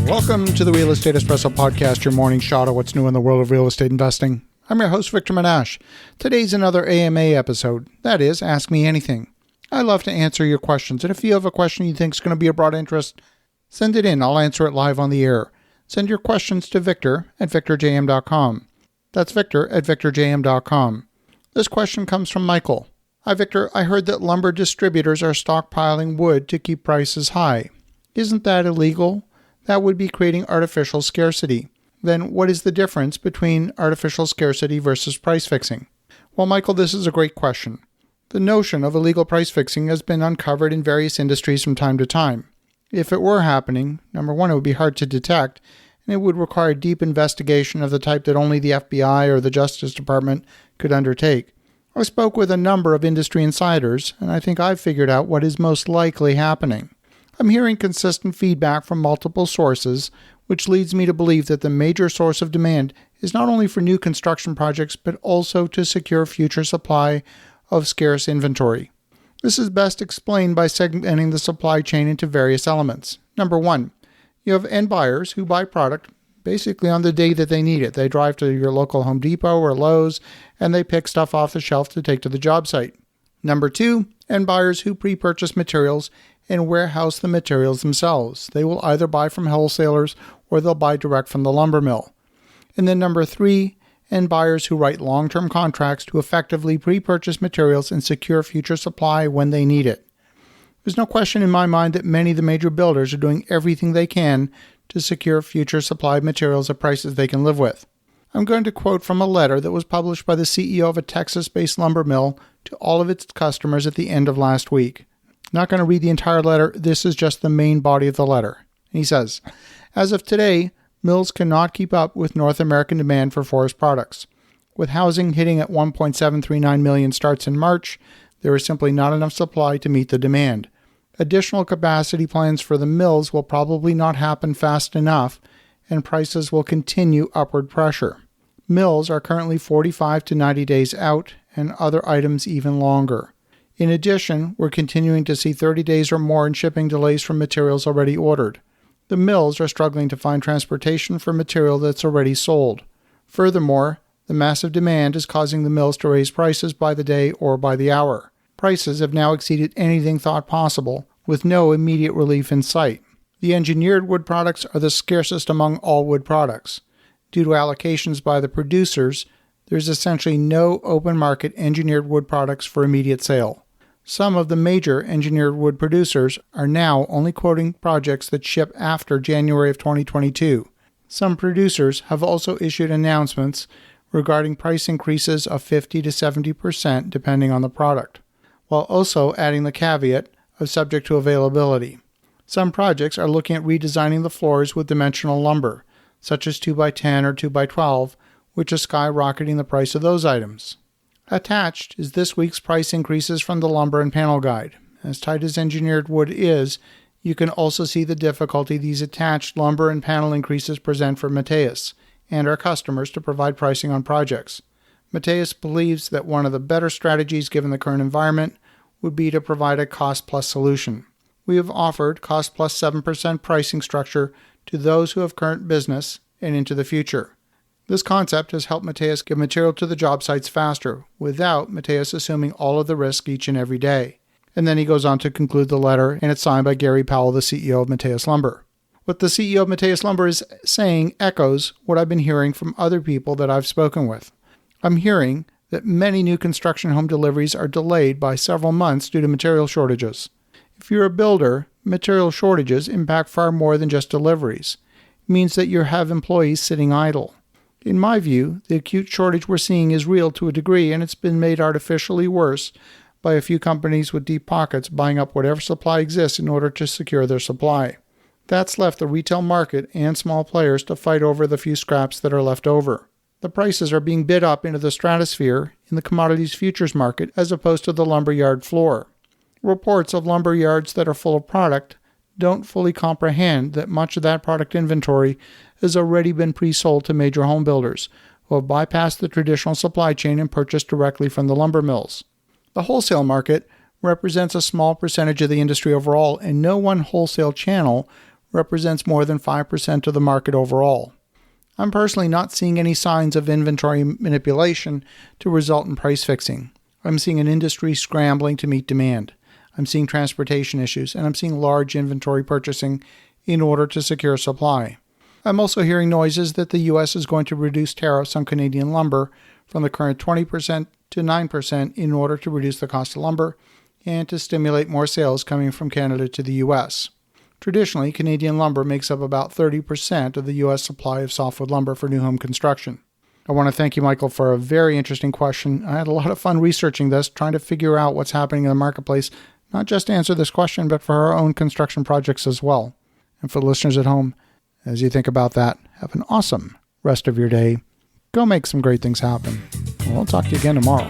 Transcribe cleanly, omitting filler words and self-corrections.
Welcome to the Real Estate Espresso Podcast, your morning shot of what's new in the world of real estate investing. I'm your host, Victor Menashe. Today's another AMA episode. That is, Ask Me Anything. I love to answer your questions, and if you have a question you think is going to be of broad interest, send it in. I'll answer it live on the air. Send your questions to victor@victorjm.com. That's victor@victorjm.com. This question comes from Michael. Hi, Victor. I heard that lumber distributors are stockpiling wood to keep prices high. Isn't that illegal? That would be creating artificial scarcity. Then what is the difference between artificial scarcity versus price fixing? Well, Michael, this is a great question. The notion of illegal price fixing has been uncovered in various industries from time to time. If it were happening, number one, it would be hard to detect, and it would require deep investigation of the type that only the FBI or the Justice Department could undertake. I spoke with a number of industry insiders, and I think I've figured out what is most likely happening. I'm hearing consistent feedback from multiple sources, which leads me to believe that the major source of demand is not only for new construction projects, but also to secure future supply of scarce inventory. This is best explained by segmenting the supply chain into various elements. Number one, you have end buyers who buy product basically on the day that they need it. They drive to your local Home Depot or Lowe's, and they pick stuff off the shelf to take to the job site. Number two, end buyers who pre-purchase materials and warehouse the materials themselves. They will either buy from wholesalers or they'll buy direct from the lumber mill. And then number three, end buyers who write long-term contracts to effectively pre-purchase materials and secure future supply when they need it. There's no question in my mind that many of the major builders are doing everything they can to secure future supply of materials at prices they can live with. I'm going to quote from a letter that was published by the CEO of a Texas-based lumber mill to all of its customers at the end of last week. Not going to read the entire letter. This is just the main body of the letter. He says, as of today, mills cannot keep up with North American demand for forest products. With housing hitting at 1.739 million starts in March, there is simply not enough supply to meet the demand. Additional capacity plans for the mills will probably not happen fast enough, and prices will continue upward pressure. Mills are currently 45 to 90 days out, and other items even longer. In addition, we're continuing to see 30 days or more in shipping delays for materials already ordered. The mills are struggling to find transportation for material that's already sold. Furthermore, the massive demand is causing the mills to raise prices by the day or by the hour. Prices have now exceeded anything thought possible, with no immediate relief in sight. The engineered wood products are the scarcest among all wood products. Due to allocations by the producers, there's essentially no open market engineered wood products for immediate sale. Some of the major engineered wood producers are now only quoting projects that ship after January of 2022. Some producers have also issued announcements regarding price increases of 50 to 70% depending on the product, while also adding the caveat of subject to availability. Some projects are looking at redesigning the floors with dimensional lumber, such as 2x10 or 2x12, which is skyrocketing the price of those items. Attached is this week's price increases from the Lumber and Panel Guide. As tight as engineered wood is, you can also see the difficulty these attached lumber and panel increases present for Mateus and our customers to provide pricing on projects. Mateus believes that one of the better strategies given the current environment would be to provide a cost-plus solution. We have offered cost-plus 7% pricing structure to those who have current business and into the future. This concept has helped Mateus get material to the job sites faster, without Mateus assuming all of the risk each and every day. And then he goes on to conclude the letter, and it's signed by Gary Powell, the CEO of Mateus Lumber. What the CEO of Mateus Lumber is saying echoes what I've been hearing from other people that I've spoken with. I'm hearing that many new construction home deliveries are delayed by several months due to material shortages. If you're a builder, material shortages impact far more than just deliveries. It means that you have employees sitting idle. In my view, the acute shortage we're seeing is real to a degree, and it's been made artificially worse by a few companies with deep pockets buying up whatever supply exists in order to secure their supply. That's left the retail market and small players to fight over the few scraps that are left over. The prices are being bid up into the stratosphere in the commodities futures market as opposed to the lumberyard floor. Reports of lumber yards that are full of product don't fully comprehend that much of that product inventory has already been pre-sold to major home builders who have bypassed the traditional supply chain and purchased directly from the lumber mills. The wholesale market represents a small percentage of the industry overall, and no one wholesale channel represents more than 5% of the market overall. I'm personally not seeing any signs of inventory manipulation to result in price fixing. I'm seeing an industry scrambling to meet demand. I'm seeing transportation issues, and I'm seeing large inventory purchasing in order to secure supply. I'm also hearing noises that the U.S. is going to reduce tariffs on Canadian lumber from the current 20% to 9% in order to reduce the cost of lumber and to stimulate more sales coming from Canada to the U.S. Traditionally, Canadian lumber makes up about 30% of the U.S. supply of softwood lumber for new home construction. I want to thank you, Michael, for a very interesting question. I had a lot of fun researching this, trying to figure out what's happening in the marketplace, not just to answer this question, but for our own construction projects as well. And for the listeners at home, as you think about that, have an awesome rest of your day. Go make some great things happen. We'll talk to you again tomorrow.